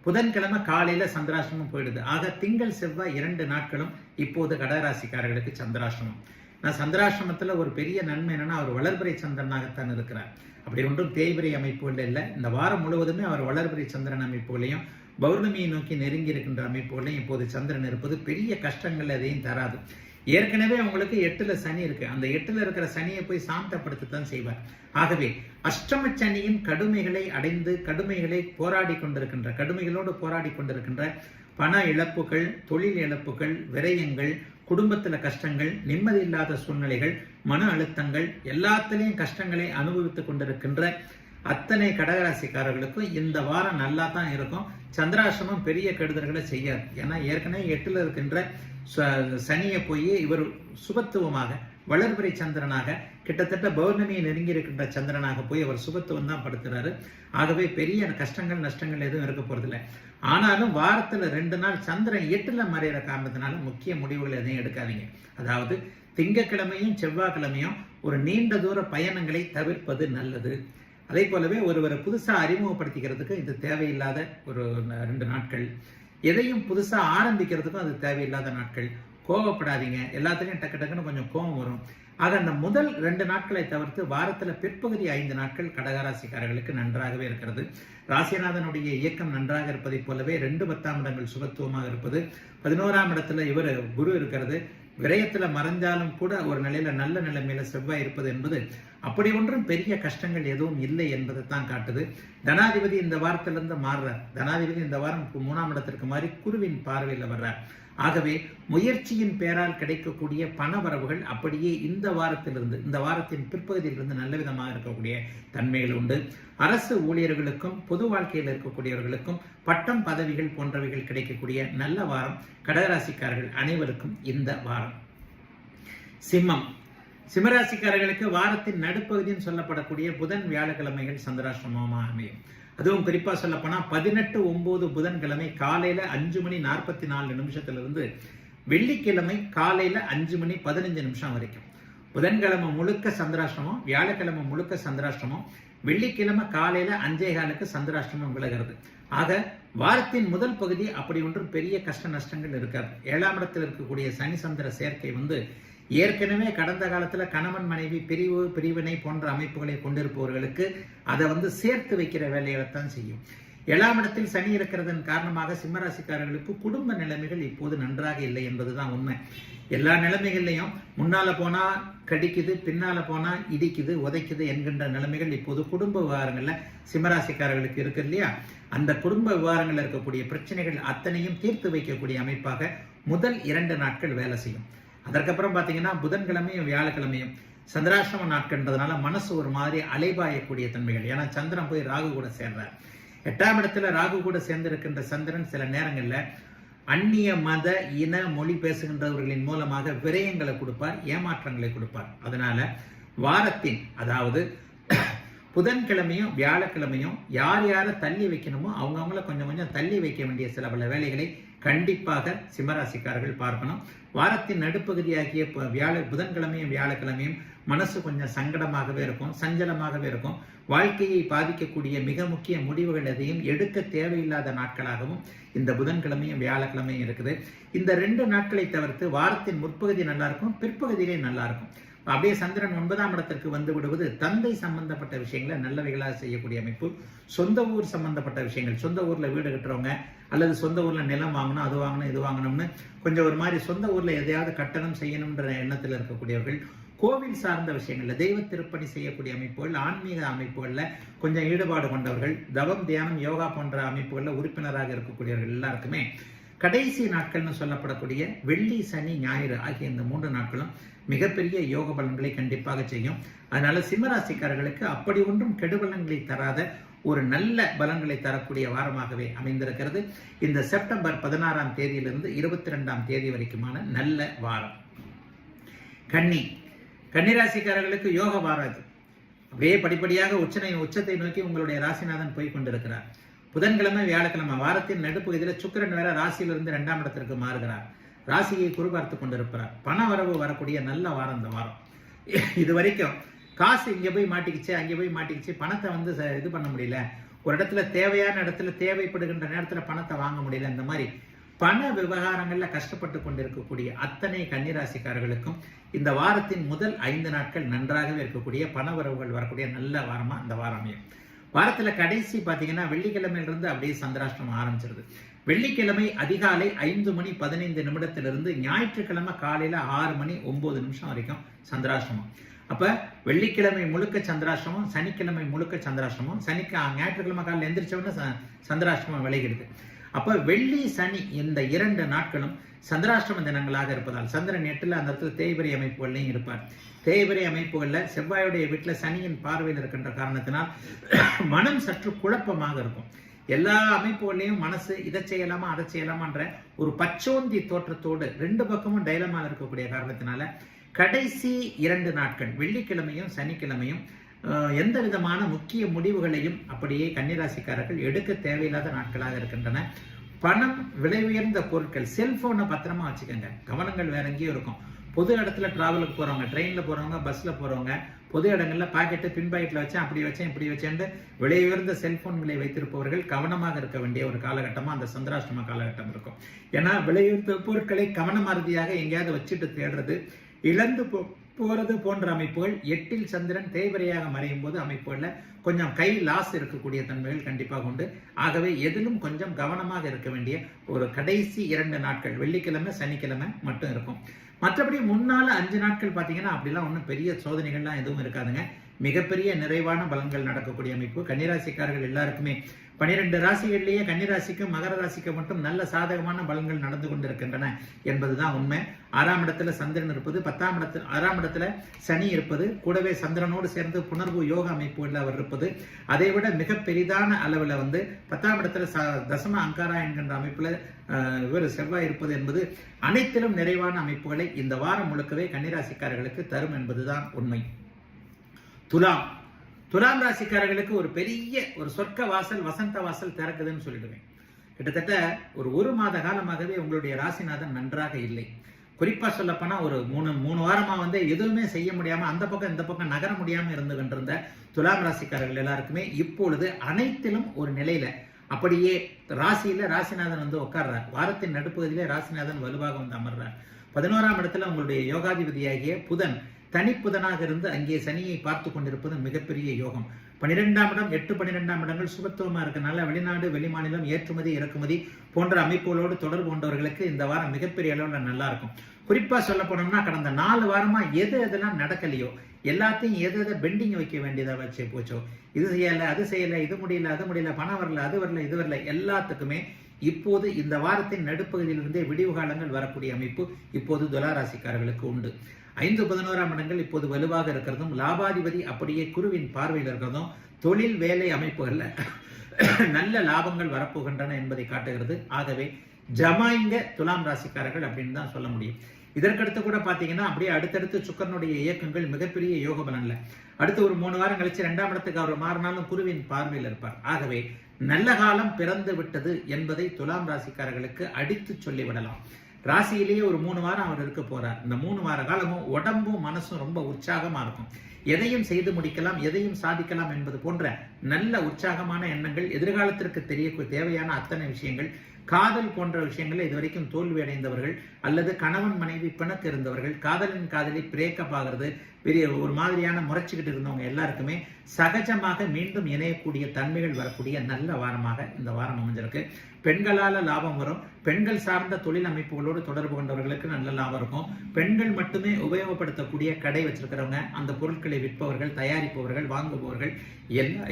Speaker 1: புதன்கிழமை காலையில சந்திராஷ்டமம் போயிடுது. ஆக திங்கள் செவ்வாய் 2 நாட்களும் இப்போது கடகராசிக்காரர்களுக்கு சந்திராஷ்டமம். நான் சந்திராஷ்டமத்துல ஒரு பெரிய நன்மை என்னன்னா அவர் வளர்பிறை சந்திரனாகத்தான் இருக்கிறார். அப்படி ஒன்றும் தேய்பிரை அமைப்புகள் இல்லை. இந்த வாரம் முழுவதுமே அவர் வளர்பிறை சந்திரன் அமைப்புகளையும் பௌர்ணமியை நோக்கி நெருங்கி இருக்கின்ற அமைப்புகளையும் இப்போது சந்திரன் இருப்பது பெரிய கஷ்டங்கள் எதையும் தராது. ஏற்கனவே உங்களுக்கு 8ல சனி இருக்கு. அந்த 8ல இருக்கிற சனியை போய் சாந்தப்படுத்தத்தான் செய்வார். ஆகவே அஷ்டம சனியின் கடுமைகளை அடைந்து கடுமைகளோடு போராடி கொண்டிருக்கின்ற பண இழப்புகள், தொழில் இழப்புகள், விரயங்கள், குடும்பத்துல கஷ்டங்கள், நிம்மதி இல்லாத சூழ்நிலைகள், மன அழுத்தங்கள், எல்லாத்திலையும் கஷ்டங்களை அனுபவித்துக் கொண்டிருக்கின்ற அத்தனை கடகராசிக்காரர்களுக்கும் இந்த வாரம் நல்லா தான் இருக்கும். சந்திராசிரமம் பெரிய கெடுதல்களை செய்யாது. ஏன்னா ஏற்கனவே 8ல இருக்கின்ற சனியை போய் இவர் சுபத்துவமாக வளர்பிறை சந்திரனாக கிட்டத்தட்ட பௌர்ணமியை நெருங்கி இருக்கின்ற சந்திரனாக போய் அவர் சுபத்துவம் தான் படுத்துறாரு. ஆகவே பெரிய கஷ்டங்கள் நஷ்டங்கள் எதுவும் இருக்க போறதில்லை. ஆனாலும் வாரத்துல 2 நாள் சந்திரன் 8ல மறையிற காரணத்தினால முக்கிய முடிவுகள் எதையும் எடுக்காதீங்க. அதாவது திங்கட்கிழமையும் செவ்வாய்க்கிழமையும் ஒரு நீண்ட தூர பயணங்களை தவிர்ப்பது நல்லது. அதே போலவே ஒருவரை புதுசா அறிமுகப்படுத்திக்கிறதுக்கு இது தேவையில்லாத ஒரு 2 நாட்கள். எதையும் புதுசா ஆரம்பிக்கிறதுக்கும் அது தேவையில்லாத நாட்கள். கோவப்படாதீங்க. எல்லாத்துலையும் டக்கு டக்குன்னு கொஞ்சம் கோபம் வரும். ஆக அந்த முதல் 2 நாட்களை தவிர்த்து வாரத்துல பிற்பகுதி 5 நாட்கள் கடகராசிக்காரர்களுக்கு நன்றாகவே இருக்கிறது. ராசிநாதனுடைய இயக்கம் நன்றாக இருப்பதை போலவே 2 10ஆம் இடங்கள் சுபத்துவமாக இருப்பது, 11ஆம் இடத்துல இவர் குரு இருக்கிறது, விரயத்துல மறைஞ்சாலும் கூட ஒரு நிலையில நல்ல நிலைமையில செவ்வாய் இருப்பது என்பது அப்படி ஒன்றும் பெரிய கஷ்டங்கள் எதுவும் இல்லை என்பதை தான் காட்டுது. தனாதிபதி இந்த வாரத்திலிருந்து மாறுறார். தனாதிபதி இந்த வாரம் 3ஆம் இடத்திற்கு மாறி குருவின் பார்வையில் வர்றார். ஆகவே முயற்சியின் பேரால் கிடைக்கக்கூடிய பண வரவுகள் அப்படியே இந்த வாரத்திலிருந்து, இந்த வாரத்தின் பிற்பகுதியிலிருந்து நல்ல விதமாக இருக்கக்கூடிய தன்மைகள் உண்டு. அரசு ஊழியர்களுக்கும் பொது வாழ்க்கையில் இருக்கக்கூடியவர்களுக்கும் பட்டம் பதவிகள் போன்றவைகள் கிடைக்கக்கூடிய நல்ல வாரம் கடகராசிக்காரர்கள் அனைவருக்கும் இந்த வாரம். சிம்மம். சிம்மராசிக்காரர்களுக்கு வாரத்தின் நடுப்பகுதின்னு சொல்லப்படக்கூடிய புதன் வியாழக்கிழமைகள் சந்திராஷ்டமமாக அமையும். அதுவும் குறிப்பா சொல்ல போனா 18/9 புதன்கிழமை காலையில 5:44 வெள்ளிக்கிழமை காலையில 5:15 வரைக்கும். புதன்கிழமை முழுக்க சந்திராஷ்டமம், வியாழக்கிழமை முழுக்க சந்திராஷ்டமம், வெள்ளிக்கிழமை காலையில 5:15 சந்திராஷ்டமம் விலகிறது. ஆக வாரத்தின் முதல் பகுதி அப்படி ஒன்றும் பெரிய கஷ்ட நஷ்டங்கள் இருக்காது. 7ஆம் இடத்தில் இருக்கக்கூடிய சனி சந்திர சேர்க்கை ஏற்கனவே கடந்த காலத்துல கணவன் மனைவி பிரிவினை போன்ற அமைப்புகளை கொண்டிருப்பவர்களுக்கு அதை சேர்த்து வைக்கிற வேலைகளைத்தான் செய்யும். 7ஆம் இடத்தில் சனி இருக்கிறதன் காரணமாக சிம்மராசிக்காரர்களுக்கு குடும்ப நிலைமைகள் இப்போது நன்றாக இல்லை என்பதுதான் உண்மை. எல்லா நிலைமைகள்லையும் முன்னால போனா கடிக்குது, பின்னால போனா இடிக்குது, உதைக்குது என்கின்ற நிலைமைகள் இப்போது குடும்ப விவகாரங்கள்ல சிம்மராசிக்காரர்களுக்கு இருக்கு இல்லையா? அந்த குடும்ப விவகாரங்கள்ல இருக்கக்கூடிய பிரச்சனைகள் அத்தனையும் தீர்த்து வைக்கக்கூடிய அமைப்பாக முதல் 2 நாட்கள் வேலை செய்யும். அதற்கப்புறம் பாத்தீங்கன்னா புதன்கிழமையும் வியாழக்கிழமையும் சந்திராஷ்டம நாட்கள்ன்றதுனால மனசு ஒரு மாதிரி அலைபாயக்கூடிய தன்மைகள். ஏன்னா சந்திரன் போய் ராகு கூட சேர்றார். 8ஆம் இடத்துல ராகு கூட சேர்ந்திருக்கின்ற சந்திரன் சில நேரங்கள்ல அந்நிய மத இன மொழி பேசுகின்றவர்களின் மூலமாக விரயங்களை கொடுப்பார், ஏமாற்றங்களை கொடுப்பார். அதனால வாரத்தின், அதாவது புதன்கிழமையும் வியாழக்கிழமையும் யார் யாரை தள்ளி வைக்கணுமோ அவங்கவுங்கள கொஞ்சம் கொஞ்சம் தள்ளி வைக்க வேண்டிய சில பல வேலைகளை கண்டிப்பாக சிம்மராசிக்காரர்கள் பார்க்கணும். வாரத்தின் நடுப்பகுதியாகிய புதன்கிழமையும் வியாழக்கிழமையும் மனசு கொஞ்சம் சங்கடமாகவே இருக்கும், சஞ்சலமாகவே இருக்கும். வாழ்க்கையை பாதிக்கக்கூடிய மிக முக்கிய முடிவுகள் எதையும் எடுக்க தேவையில்லாத நாட்களாகவும் இந்த புதன்கிழமையும் வியாழக்கிழமையும் இருக்குது. இந்த 2 நாட்களை தவிர்த்து வாரத்தின் முற்பகுதி நல்லா இருக்கும், பிற்பகுதியிலே நல்லா இருக்கும். அப்படியே சந்திரன் 9ஆம் இடத்திற்கு வந்து விடுவது தந்தை சம்பந்தப்பட்ட விஷயங்களை நல்லவைகளாக செய்யக்கூடிய அமைப்பு. சொந்த ஊர் சம்பந்தப்பட்ட விஷயங்கள், சொந்த ஊர்ல வீடு கட்டுறவங்க அல்லது சொந்த ஊர்ல நிலம் வாங்கணும், அது வாங்கணும், இது வாங்கணும்னு கொஞ்சம் ஒரு மாதிரி சொந்த ஊர்ல எதையாவது கட்டணம் செய்யணும்ன்ற எண்ணத்தில் இருக்கக்கூடியவர்கள், கோவில் சார்ந்த விஷயங்கள்ல தெய்வ திருப்பணி செய்யக்கூடிய அமைப்புகள், ஆன்மீக அமைப்புகள்ல கொஞ்சம் ஈடுபாடு கொண்டவர்கள், தவம் தியானம் யோகா போன்ற அமைப்புகள்ல உறுப்பினராக இருக்கக்கூடியவர்கள் எல்லாருக்குமே கடைசி நாட்கள்னு சொல்லப்படக்கூடிய வெள்ளி சனி ஞாயிறு ஆகிய இந்த 3 நாட்களும் மிகப்பெரிய யோக பலன்களை கண்டிப்பாக செய்யும். அதனால சிம்மராசிக்காரர்களுக்கு அப்படி ஒன்றும் கெடுபலன்களை தராத ஒரு நல்ல பலன்களை தரக்கூடிய வாரமாகவே அமைந்திருக்கிறது இந்த செப்டம்பர் 16ஆம் தேதியிலிருந்து 22ஆம் தேதி வரைக்குமான நல்ல வாரம். கன்னிராசிக்காரர்களுக்கு யோக வாரம் அது. அப்படியே படிப்படியாக உச்சத்தை நோக்கி உங்களுடைய ராசிநாதன் போய் கொண்டிருக்கிறார். புதன்கிழமை வியாழக்கிழமை வாரத்தின் நடுப்பகுதியில் சுக்கிரன் வேற ராசியிலிருந்து 2ஆம் இடத்திற்கு மாறுகிறார். ராசியை குறிபார்த்து கொண்டிருக்கிறார். பண வரவு வரக்கூடிய நல்ல வாரம் இந்த வாரம். இது வரைக்கும் காசு இங்க போய் மாட்டிக்கிச்சு, அங்கே போய் மாட்டிக்கிச்சு, பணத்தை இது பண்ண முடியல, ஒரு இடத்துல தேவையான இடத்துல தேவைப்படுகின்ற நேரத்துல பணத்தை வாங்க முடியல, இந்த மாதிரி பண விவகாரங்கள்ல கஷ்டப்பட்டு கொண்டிருக்கக்கூடிய அத்தனை கன்னிராசிக்காரர்களுக்கும் இந்த வாரத்தின் முதல் 5 நாட்கள் நன்றாகவே இருக்கக்கூடிய பண வரவுகள் வரக்கூடிய நல்ல வாரமா இந்த வாரம் அமையும். வாரத்துல கடைசி பாத்தீங்கன்னா வெள்ளிக்கிழமையிலிருந்து அப்படியே சந்திராஷ்டமம் ஆரம்பிச்சிருது. வெள்ளிக்கிழமை அதிகாலை 5:15 ஞாயிற்றுக்கிழமை காலையில 6:09 வரைக்கும் சந்திராஷ்டமம். அப்ப வெள்ளிக்கிழமை முழுக்க சந்திராஷ்டமம், சனிக்கிழமை முழுக்க சந்திராஷ்டமம், ஞாயிற்றுக்கிழமை காலையில் எந்திரிச்சவொன்னு சந்திராஷ்டமம் விளைகிறது. அப்ப வெள்ளி சனி இந்த 2 நாட்களும் சந்திராஷ்டம தினங்களாக இருப்பதால் சந்திரன் 8ல் அந்த இடத்துல தேய்பிரை அமைப்புகள்லையும் இருப்பார். தேய்பிரை அமைப்புகள்ல செவ்வாயுடைய வீட்டுல சனியின் பார்வையில் இருக்கின்ற காரணத்தினால் மனம் சற்று குழப்பமாக இருக்கும். எல்லா அமைப்புகள்லையும் மனசு இதை செய்யலாமா அதை செய்யலாமான்ற ஒரு பச்சோந்தி தோற்றத்தோடு 2 பக்கமும் டைலமா இருக்கக்கூடிய காரணத்தினால கடைசி 2 நாட்கள் வெள்ளிக்கிழமையும் சனிக்கிழமையும் எந்த விதமான முக்கிய முடிவுகளையும் அப்படியே கன்னிராசிக்காரர்கள் எடுக்க தேவையில்லாத நாட்களாக இருக்கின்றன. பணம், விலை உயர்ந்த பொருட்கள், செல்போனை பத்திரமா வச்சுக்கோங்க. கவனங்கள் வேற எங்கேயும் இருக்கும். பொது இடத்துல டிராவலுக்கு போறவங்க, ட்ரெயின்ல போறவங்க, பஸ்ல போறவங்க, பொது இடங்கள்ல பாக்கெட்டு பின் பாக்கெட்ல வச்சேன், அப்படி வச்சேன், இப்படி வச்சேன் விலை உயர்ந்த செல்போன்களை வைத்திருப்பவர்கள் கவனமாக இருக்க வேண்டிய ஒரு காலகட்டமா அந்த சந்திராஷ்டம காலகட்டம் இருக்கும். ஏன்னா விலை உயர்ந்த பொருட்களை கவனமாரதியாக எங்கேயாவது வச்சுட்டு தேடுறது, இழந்து போறது போன்ற அமைப்புகள், 8ல் சந்திரன் தேய்பிரையாக மறையும் போது அமைப்புகள்ல கொஞ்சம் கை லாஸ் இருக்கக்கூடிய தன்மைகள் கண்டிப்பாக உண்டு. ஆகவே எதிலும் கொஞ்சம் கவனமாக இருக்க வேண்டிய ஒரு கடைசி 2 நாட்கள், வெள்ளிக்கிழமை சனிக்கிழமை மட்டும் இருக்கும். மற்றபடி முன்னால 5 நாட்கள் பாத்தீங்கன்னா அப்படிலாம் ஒன்றும் பெரிய சோதனைகள்லாம் எதுவும் இருக்காதுங்க. மிகப்பெரிய நிறைவான பலன்கள் நடக்கக்கூடிய அமைப்பு. கன்னிராசிக்காரர்கள் எல்லாருக்குமே 12 ராசிகளிலேயே கன்னிராசிக்கும் மகர ராசிக்கு மட்டும் நல்ல சாதகமான பலன்கள் நடந்து கொண்டிருக்கின்றன என்பதுதான் உண்மை. 6ஆம் இடத்துல சந்திரன் இருப்பது, 6ஆம் இடத்துல சனி இருப்பது, கூடவே சந்திரனோடு சேர்ந்து புணர்வு யோக அமைப்புகளில் அவர் இருப்பது, அதை விட மிக பெரிதான அளவில் 10ஆம் இடத்துல தசம அங்காரா என்கின்ற அமைப்புல இவர் செவ்வாய் இருப்பது என்பது அனைத்திலும் நிறைவான அமைப்புகளை இந்த வாரம் முழுக்கவே கன்னிராசிக்காரர்களுக்கு தரும் என்பதுதான் உண்மை. துலாம் ராசிக்காரர்களுக்கு ஒரு பெரிய ஒரு சொர்க்க வாசல், வசந்த வாசல் திறக்குதுன்னு சொல்லிடுவேன். கிட்டத்தட்ட ஒரு மாத காலமாகவே உங்களுடைய ராசிநாதன் நன்றாக இல்லை. குறிப்பா சொல்லப்போனா ஒரு மூணு வாரமா எதுவுமே செய்ய முடியாம அந்த பக்கம் இந்த பக்கம் நகர முடியாம இருந்த துலாம் ராசிக்காரர்கள் எல்லாருக்குமே இப்பொழுது அனைத்திலும் ஒரு நிலையில அப்படியே ராசிநாதன் உட்கார்றார். வாரத்தின் நடுப்பகுதியிலே ராசிநாதன் வலுவாக அமர்றார். 11ஆம் இடத்துல உங்களுடைய யோகாதிபதியாகிய புதன் தனிப்புதனாக இருந்து அங்கே சனியை பார்த்து கொண்டிருப்பது மிகப்பெரிய யோகம். 12ஆம் இடம் 8-12ஆம் இடங்கள் சுபத்துவமா இருக்கனால வெளிநாடு வெளிமாநிலம் ஏற்றுமதி இறக்குமதி போன்ற அமைப்புகளோடு தொடர்பு கொண்டவர்களுக்கு இந்த வாரம் மிகப்பெரிய அளவில் நல்லா இருக்கும். குறிப்பா சொல்ல போனோம்னா கடந்த 4 வாரமா எதெல்லாம் நடக்கலையோ எல்லாத்தையும் எதை பெண்டிங் வைக்க வேண்டியதா வச்சு போச்சோ, இது செய்யல அது செய்யல, இது முடியல அது முடியல, பணம் வரல அது வரல இது வரல, எல்லாத்துக்குமே இப்போது இந்த வாரத்தின் நடுப்பகுதியிலிருந்தே விடிவு காலங்கள் வரக்கூடிய அமைப்பு இப்போது துலாராசிக்காரர்களுக்கு உண்டு. 5-11ஆம் இடங்கள் இப்போது வலுவாக இருக்கிறதும், லாபாதிபதி அப்படியே குருவின் பார்வையில் இருக்கிறதும் தொழில் வேலை அமைப்புகள்ல நல்ல லாபங்கள் வரப்போகின்றன என்பதை காட்டுகிறது. ஆகவே ஜமாயிங்க துலாம் ராசிக்காரர்கள் அப்படின்னு தான் சொல்ல முடியும். இதற்கடுத்து கூட பாத்தீங்கன்னா அப்படியே அடுத்தடுத்து சுக்கரனுடைய இயக்கங்கள் மிகப்பெரிய யோக பலன்ல அடுத்து ஒரு 3 வாரம் கழிச்சு 2ஆம் இடத்துக்கு அவர் மாறினாலும் குருவின் பார்வையில் இருப்பார். ஆகவே நல்ல காலம் பிறந்து விட்டது என்பதை துலாம் ராசிக்காரர்களுக்கு அடித்து சொல்லிவிடலாம். ராசியிலேயே ஒரு 3 வாரம் அவர் இருக்க போறார். இந்த 3 வார காலமும் உடம்பும் மனசும் ரொம்ப உற்சாகமா இருக்கும். எதையும் செய்து முடிக்கலாம், எதையும் சாதிக்கலாம் என்பது போன்ற நல்ல உற்சாகமான எண்ணங்கள், எதிர்காலத்திற்கு தேவையான அத்தனை விஷயங்கள், காதல் போன்ற விஷயங்களை இதுவரைக்கும் தோல்வி அடைந்தவர்கள் அல்லது கணவன் மனைவி பிணக்கு இருந்தவர்கள், காதலி பிரேக்கப் ஆகிறது, பெரிய ஒரு மாதிரியான முறைச்சுக்கிட்டு இருந்தவங்க எல்லாருக்குமே சகஜமாக மீண்டும் இணையக்கூடிய தன்மைகள் வரக்கூடிய நல்ல வாரமாக இந்த வாரம் அமைஞ்சிருக்கு. பெண்களால லாபம் வரும். பெண்கள் சார்ந்த தொழில் அமைப்புகளோடு தொடர்பு கொண்டவர்களுக்கு நல்ல லாபம் இருக்கும். பெண்கள் மட்டுமே உபயோகப்படுத்தக்கூடிய கடை வச்சிருக்கிறவங்க, அந்த பொருட்களை விற்பவர்கள், தயாரிப்பவர்கள், வாங்குபவர்கள்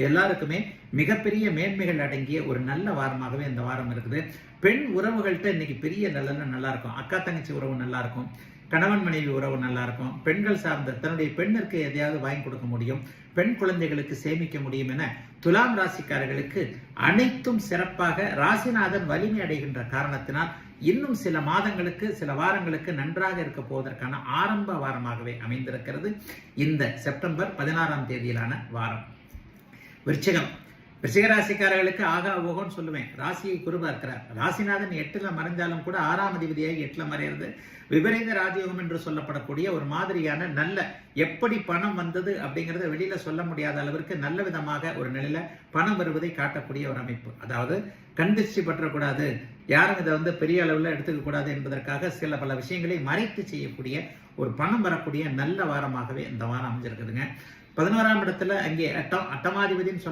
Speaker 1: எல்லாருக்குமே மிகப்பெரிய மேன்மைகள் அடங்கிய ஒரு நல்ல வாரமாகவே இந்த வாரம் இருக்குது. பெண் உறவுகள்கிட்ட இன்னைக்கு பெரிய நல்லா இருக்கும். அக்கா தங்கச்சி உறவு நல்லா இருக்கும். கணவன் மனைவி உறவு நல்லா இருக்கும். பெண்கள் சார்ந்த தன்னுடைய பெண்ணிற்கு எதையாவது வாங்கி கொடுக்க முடியும், பெண் குழந்தைகளுக்கு சேமிக்க முடியும் என துலாம் ராசிக்காரர்களுக்கு அனைத்தும் சிறப்பாக ராசிநாதன் வலிமை அடைகின்ற காரணத்தினால் இன்னும் சில மாதங்களுக்கு சில வாரங்களுக்கு நன்றாக இருக்க போவதற்கான ஆரம்ப வாரமாகவே அமைந்திருக்கிறது இந்த செப்டம்பர் 16ஆம் தேதியிலான வாரம். விருச்சிக ராசிக்காரர்களுக்கு ஆகா ஓகோன்னு சொல்லுவேன். ராசியை குரு பார்க்கிறார். ராசிநாதன் 8ல மறைஞ்சாலும் கூட 6ஆம் அதிபதியாகி 8ல மறைகிறது விபரீத ராஜயோகம் என்று சொல்லப்படக்கூடிய ஒரு மாதிரியான நல்ல எப்படி பணம் வந்தது அப்படிங்கறத வெளியில சொல்ல முடியாத அளவிற்கு நல்ல விதமாக ஒரு நிலையில பணம் வருவதை காட்டக்கூடிய ஒரு அமைப்பு. அதாவது கண்திஷ்டி பற்றக்கூடாது, யாரும் இதை பெரிய அளவுல எடுத்துக்க கூடாது என்பதற்காக சில பல விஷயங்களை மறைத்து செய்யக்கூடிய ஒரு பணம் வரக்கூடிய நல்ல வாரமாகவே இந்த வாரம் அமைஞ்சிருக்குதுங்க. 11ஆம் இடத்துல அங்கே அட்டமாதிபதினு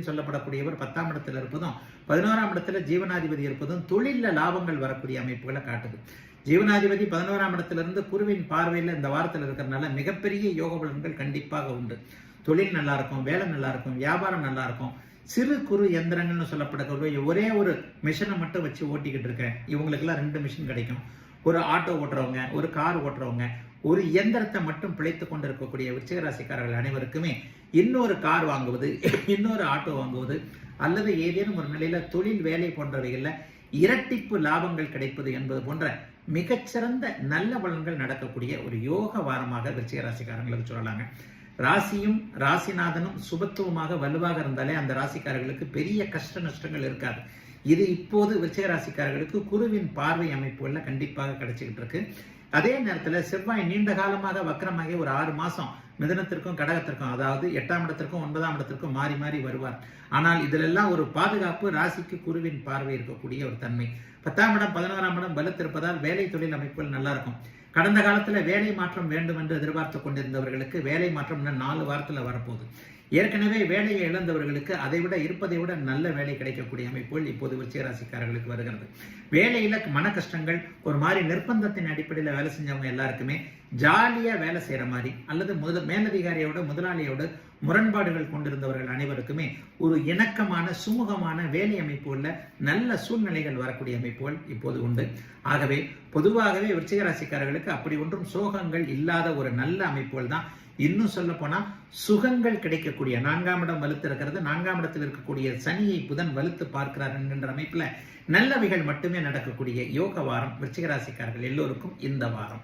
Speaker 1: சொல்லப்படக்கூடியவர் 10ஆம் இடத்துல இருப்பதும் 11ஆம் இடத்துல ஜீவனாதிபதி இருப்பதும் தொழில லாபங்கள் வரக்கூடிய அமைப்புகளை காட்டுது. ஜீவனாதிபதி 11ஆம் இடத்துல இருந்து குருவின் பார்வையில் இந்த வாரத்தில் இருக்கிறதுனால மிகப்பெரிய யோக பலன்கள் கண்டிப்பாக உண்டு. தொழில் நல்லா இருக்கும், வேலை நல்லா இருக்கும், வியாபாரம் நல்லா இருக்கும். சிறு குறு எந்திரங்கள்னு சொல்லப்படக்கூடிய ஒரே ஒரு மிஷினை மட்டும் வச்சு ஓட்டிக்கிட்டு இருக்கேன், இவங்களுக்கெல்லாம் 2 மிஷின் கிடைக்கும். ஒரு ஆட்டோ ஓட்டுறவங்க, ஒரு கார் ஓட்டுறவங்க, ஒரு இயந்திரத்தை மட்டும் பிழைத்துக் கொண்டிருக்கக்கூடிய விருச்சிக ராசிக்காரர்கள் அனைவருக்குமே இன்னொரு கார் வாங்குவது, இன்னொரு ஆட்டோ வாங்குவது அல்லது ஏதேனும் ஒரு நிலையில தொழில் வேலை போன்றவைகள்ல இரட்டிப்பு லாபங்கள் கிடைப்பது என்பது போன்ற மிகச்சிறந்த நல்ல பலன்கள் நடக்கக்கூடிய ஒரு யோக வாரமாக விருச்சிக ராசிக்காரங்களுக்கு சொல்லலாங்க. ராசியும் ராசிநாதனும் சுபத்துவமாக வலுவாக இருந்தாலே அந்த ராசிக்காரர்களுக்கு பெரிய கஷ்ட நஷ்டங்கள் இருக்காது. இது இப்போது விருச்சிக ராசிக்காரர்களுக்கு குருவின் பார்வை அமைப்புகள்ல கண்டிப்பாக கிடைச்சிக்கிட்டு இருக்கு. அதே நேரத்தில் செவ்வாய் நீண்ட காலமாக வக்கரமாகி ஒரு 6 மாசம் மிதுனத்திற்கும் கடகத்திற்கும், அதாவது 8ஆம் இடத்திற்கும் 9ஆம் இடத்திற்கும் மாறி மாறி வருவார். ஆனால் இதிலெல்லாம் ஒரு பாதுகாப்பு ராசிக்கு குருவின் பார்வை இருக்கக்கூடிய ஒரு தன்மை. 10ஆம் இடம் 11ஆம் இடம் பலத்திருப்பதால் வேலை தொழில் அமைப்புகள் நல்லா இருக்கும். கடந்த காலத்துல வேலை மாற்றம் வேண்டும் என்று எதிர்பார்த்து கொண்டிருந்தவர்களுக்கு வேலை மாற்றம் இன்னும் 4 வாரத்துல வரப்போகுது. ஏற்கனவே வேலையை இழந்தவர்களுக்கு அதை விட இருப்பதை விட நல்ல வேலை கிடைக்கக்கூடிய அமைப்புகள் இப்போது விருச்சிக ராசிக்காரர்களுக்கு வருகிறது. வேலையில மன கஷ்டங்கள், ஒரு மாதிரி நிர்பந்தத்தின் அடிப்படையில் வேலை செஞ்சவங்க எல்லாருக்குமே ஜாலியா வேலை செய்யற மாதிரி, அல்லது மேலதிகாரியோட முதலாளியோட முரண்பாடுகள் கொண்டிருந்தவர்கள் அனைவருக்குமே ஒரு இணக்கமான சுமூகமான வேலை அமைப்புள்ள நல்ல சூழ்நிலைகள் வரக்கூடிய அமைப்புகள் இப்போது உண்டு. ஆகவே பொதுவாகவே விருச்சிக ராசிக்காரர்களுக்கு அப்படி ஒன்றும் சோகங்கள் இல்லாத ஒரு நல்ல அமைப்புகள் தான். இன்னும் சொல்ல போனா சுகங்கள் கிடைக்கக்கூடிய 4ஆம் இடம் வலுத்து இருக்கிறது. 4ஆம் இடத்தில் இருக்கக்கூடிய சனியை புதன் வலுத்து பார்க்கிறார் என்கின்ற அமைப்புல நல்லவைகள் மட்டுமே நடக்கக்கூடிய யோக வாரம் விருச்சிக ராசிக்காரர்கள் எல்லோருக்கும் இந்த வாரம்.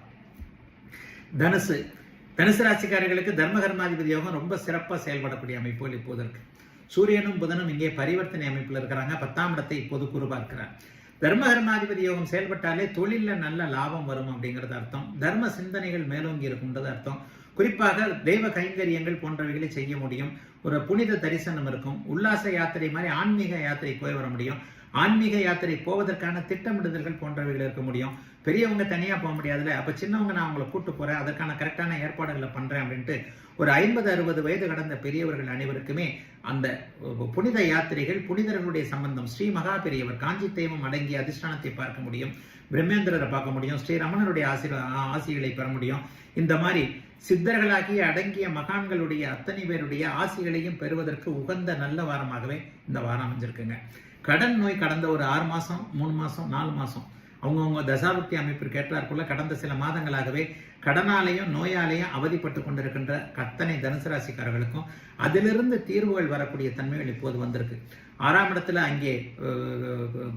Speaker 1: தனுசு ராசிக்காரர்களுக்கு தர்மகர்மாதிபதி யோகம் ரொம்ப சிறப்பா செயல்படக்கூடிய அமைப்புகள் இப்போது இருக்கு. சூரியனும் புதனும் இங்கே பரிவர்த்தனை அமைப்புல இருக்கிறாங்க. 10ஆம் இடத்தை இப்போது குரு பார்க்கிறார். தர்மகர்மாதிபதி யோகம் செயல்பட்டாலே தொழில நல்ல லாபம் வரும் அப்படிங்கிறது அர்த்தம். தர்ம சிந்தனைகள் மேலோங்கி இருக்குன்றது அர்த்தம். குறிப்பாக தெய்வ கைங்கரியங்கள் போன்றவைகளை செய்ய முடியும். ஒரு புனித தரிசனம் இருக்கும். உல்லாச யாத்திரை மாதிரி ஆன்மீக யாத்திரை போய் வர முடியும். ஆன்மீக யாத்திரை போவதற்கான திட்டமிடுதல்கள் போன்றவைகள் இருக்க முடியும். பெரியவங்க தனியா போக முடியாதுல, அப்ப சின்னவங்க நான் அவங்களை கூட்டு போறேன், அதற்கான கரெக்டான ஏற்பாடுகளை பண்றேன் அப்படின்ட்டு ஒரு 50-60 வயது கடந்த பெரியவர்கள் அனைவருக்குமே அந்த புனித யாத்திரைகள், புனிதர்களுடைய சம்பந்தம், ஸ்ரீ மகா பெரியவர் காஞ்சி தெய்வம் அடங்கிய அதிஷ்டானத்தை பார்க்க முடியும். பிரம்மேந்திரரை பார்க்க முடியும். ஸ்ரீ ரமணனுடைய ஆசிகளை பெற முடியும். இந்த மாதிரி சித்தர்களாகிய அடங்கிய மகான்களுடைய அத்தனை பேருடைய ஆசிகளையும் பெறுவதற்கு உகந்த நல்ல வாரமாகவே இந்த வாரம் அமைஞ்சிருக்குங்க. கடன் நோய் கடந்த ஒரு 6 மாசம் 3 மாசம் 4 மாசம் அவங்கவுங்க தசாபக்தி அமைப்பிற்கு ஏற்றாற்போல கடந்த சில மாதங்களாகவே கடனாலையும் நோயாலையும் அவதிப்பட்டு கொண்டிருக்கின்ற அத்தனை தனுசு ராசிக்காரர்களுக்கும் அதிலிருந்து தீர்வுகள் வரக்கூடிய தன்மைகள் இப்போது வந்திருக்கு. 6ஆம் இடத்துல அங்கே